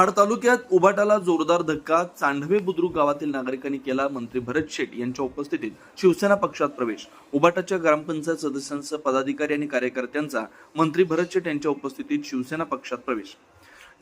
महाड तालुक्यात उबाटाला जोरदार धक्का. चांढवे बुद्रुक गावातील नागरिकांनी केला मंत्री भरत शेट यांच्या उपस्थितीत शिवसेना पक्षात प्रवेश. उबाटाच्या ग्रामपंचायत सदस्यांसह पदाधिकारी आणि कार्यकर्त्यांचा मंत्री भरत शेट यांच्या उपस्थितीत शिवसेना पक्षात प्रवेश.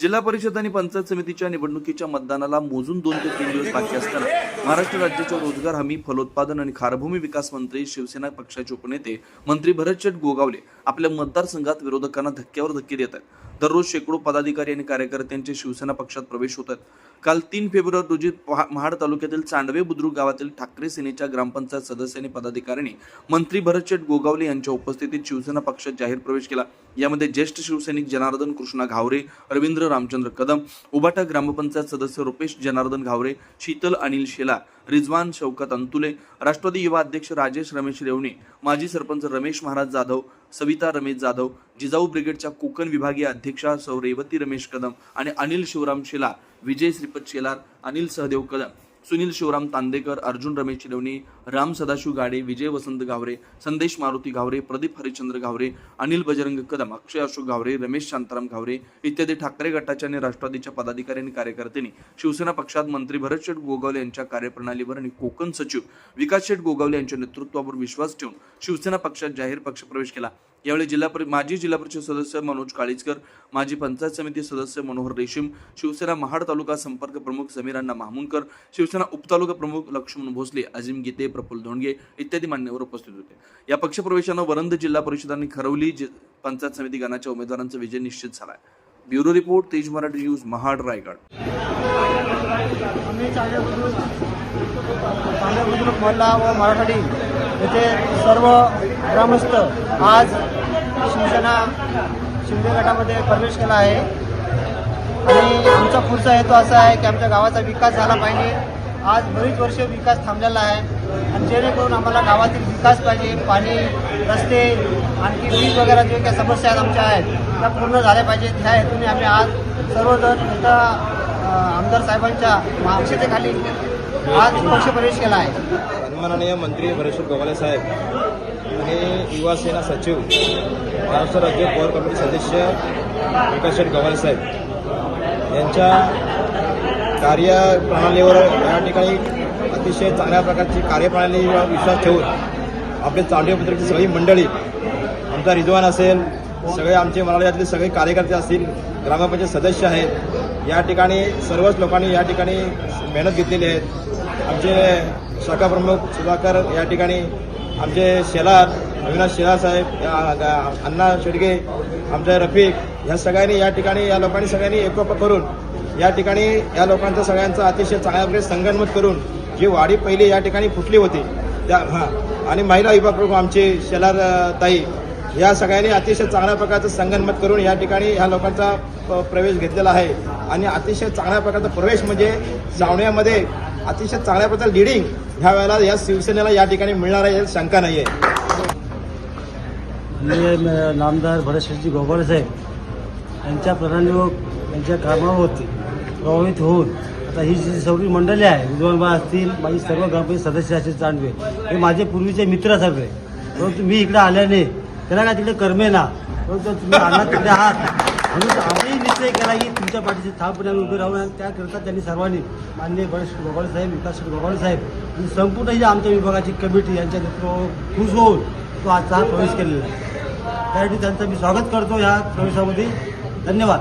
जिल्हा परिषद आणि पंचायत समितीच्या निवडणुकीच्या मतदानाला मोजून 2 ते 3 दिवस बाकी असताना महाराष्ट्र राज्याचे रोजगार हमी, फलोत्पादन आणि खारभूमी विकास मंत्री शिवसेना पक्षाचे उपनेते मंत्री भरत शेट गोगावले आपल्या मतदारसंघात विरोधकांना धक्क्यावर धक्के देत आहेत. दररोज शेकडो पदाधिकारी आणि कार्यकर्त्यांचे शिवसेना पक्षात प्रवेश होत आहेत. काल 3 फेब्रुवारी रोजी महाड तालुक्यातील चांढवे बुद्रुक गावातील ठाकरे सेनेच्या ग्रामपंचायत सदस्य आणि पदाधिकाऱ्यांनी मंत्री भरत शेट गोगावले यांच्या उपस्थितीत शिवसेना पक्षात जाहीर प्रवेश केला. यामध्ये ज्येष्ठ शिवसैनिक जनार्दन कृष्णा घावरे, रवींद्र रामचंद्र कदम, उबाटा ग्रामपंचायत सदस्य रुपेश जनार्दन घावरे, शीतल अनिल शेला, रिजवान शौकत अंतुले, राष्ट्रवादी युवा अध्यक्ष राजेश रमेश रेवणे, माजी सरपंच रमेश महाराज जाधव, सविता रमेश जाधव, जिजाऊ ब्रिगेडच्या कोकण विभागीय अध्यक्षा सौ रेवती रमेश कदम आणि अनिल शिवराम शेलार, विजय श्रीपत शेलार, अनिल सहदेव कदम, सुनील शिवराम तांदेकर, अर्जुन रमेश रेवणे, राम सदाशिव गाडे, विजय वसंत घावरे, संदेश मारुती घावरे, प्रदीप हरिचंद्र घावरे, अनिल बजरंग कदम, अक्षय अशोक घावरे, रमेश शांताराम घावरे इत्यादी ठाकरे गटाच्या आणि राष्ट्रवादीच्या पदाधिकारी आणि कार्यकर्त्यांनी शिवसेना पक्षात मंत्री भरत शेट गोगावले यांच्या कार्यप्रणालीवर आणि कोकण सचिव विकास शेट गोगावले यांच्या नेतृत्वावर विश्वास ठेवून शिवसेना पक्षात जाहीर पक्षप्रवेश केला. यावेळी माजी जिल्हा परिषद सदस्य मनोज काळीजकर, माजी पंचायत समिती सदस्य मनोहर रेशीम, शिवसेना महाड तालुका संपर्क प्रमुख समीर अण्णा माहमुनकर, शिवसेना उपतालुका प्रमुख लक्ष्मण भोसले, अजिम गीते, प्रफुल्ल धोंडगे इत्यादी मान्यवर उपस्थित होते. या पक्षप्रवेशानं वरंद जिल्हा परिषद आणि खरवली पंचायत समिती गणाच्या उमेदवारांचा विजय निश्चित झाला. ब्युरो रिपोर्ट, तेज मराठी न्यूज, महाड, रायगड. मोहल्ला व मराठवाडी येथे सर्व ग्रामस्थ आज शिवसेना शिंदे गटामध्ये प्रवेश केला आहे आणि आमचा पुढचा हेतू असा आहे की आमच्या गावाचा विकास झाला पाहिजे. आज बरीच वर्ष विकास थांबलेला आहे आणि जेणेकरून आम्हाला गावातील विकास पाहिजे, पाणी, रस्ते, आणखी वीज वगैरे जे काही समस्या आमच्या आहेत त्या पूर्ण झाल्या पाहिजेत. ह्या हेतूने आम्ही आज सर्वजण इथं आमदार साहेबांच्या अध्यक्षतेखाली आज पक्षप्रवेश केला आहे. सन्माननीय मंत्री भरत शेट गोगावले साहेब आणि युवा सेना सचिव, महाराष्ट्र राज्य कोर कमिटी सदस्य विकास शेट गोगावले साहेब यांच्या कार्यप्रणालीवर या ठिकाणी अतिशय चांगल्या प्रकारची कार्यप्रणालीवर विश्वास ठेवून आपले चांढवे बुद्रुकची सगळी मंडळी, आमचा रिजवान असेल, सगळे आमचे मराठवाड्यातले सगळे कार्यकर्ते असतील, ग्रामपंचायत सदस्य आहेत, या ठिकाणी सर्वच लोकांनी या ठिकाणी मेहनत घेतलेली आहेत. आमचे शाखा प्रमुख सुधाकर या ठिकाणी, आमचे शेलार अविनाश शेलार साहेब, अण्णा शेडगे, आमचे रफिक, ह्या सगळ्यांनी या ठिकाणी या लोकांनी सगळ्यांनी एकोपा करून या ठिकाणी या लोकांचा सगळ्यांचा अतिशय चांगल्या प्रकारे संगनमत करून जी वाडी पहिली या ठिकाणी फुटली होती त्या आणि महिला विभाग प्रमुख आमचे शेलार ताई, या सगळ्यांनी अतिशय चांगल्या प्रकारचं संगनमत करून या ठिकाणी ह्या लोकांचा प्रवेश घेतलेला आहे आणि अतिशय चांगल्या प्रकारचा प्रवेश म्हणजे जावण्यामध्ये अतिशय चांगल्या प्रकारचं लिडिंग ह्या वेळेला या शिवसेनेला या ठिकाणी मिळणार आहे, शंका नाही आहे. मी नामदार भरत शेटजी गोगावले साहेब यांच्या प्रणालीवर, यांच्या कामावरती प्रभावित होऊन आता ही जी सगळी मंडळी आहे, विद्वानबा असतील, माझी सर्व ग्रामपंचायत सदस्य असतील चांढवे, हे माझे पूर्वीचे मित्र सगळे. परंतु मी इकडे आल्याने त्याला काय तिकडे करमे ना, परंतु तुम्ही आला तिकडे आहात म्हणून आम्ही निश्चय केला की तुमच्या पाठीशी ठामपणे उभे राहून, आणि त्याकरता त्यांनी सर्वांनी माननीय भरत शेट गोगावले साहेब, विकास शेट गोगावले साहेब आणि संपूर्ण जी आमच्या विभागाची कमिटी यांच्या नेतृत्वावर खुश होऊन तो आजचा हा प्रवेश केलेला आहे. त्यासाठी त्यांचं मी स्वागत करतो ह्या प्रवेशामध्ये. धन्यवाद.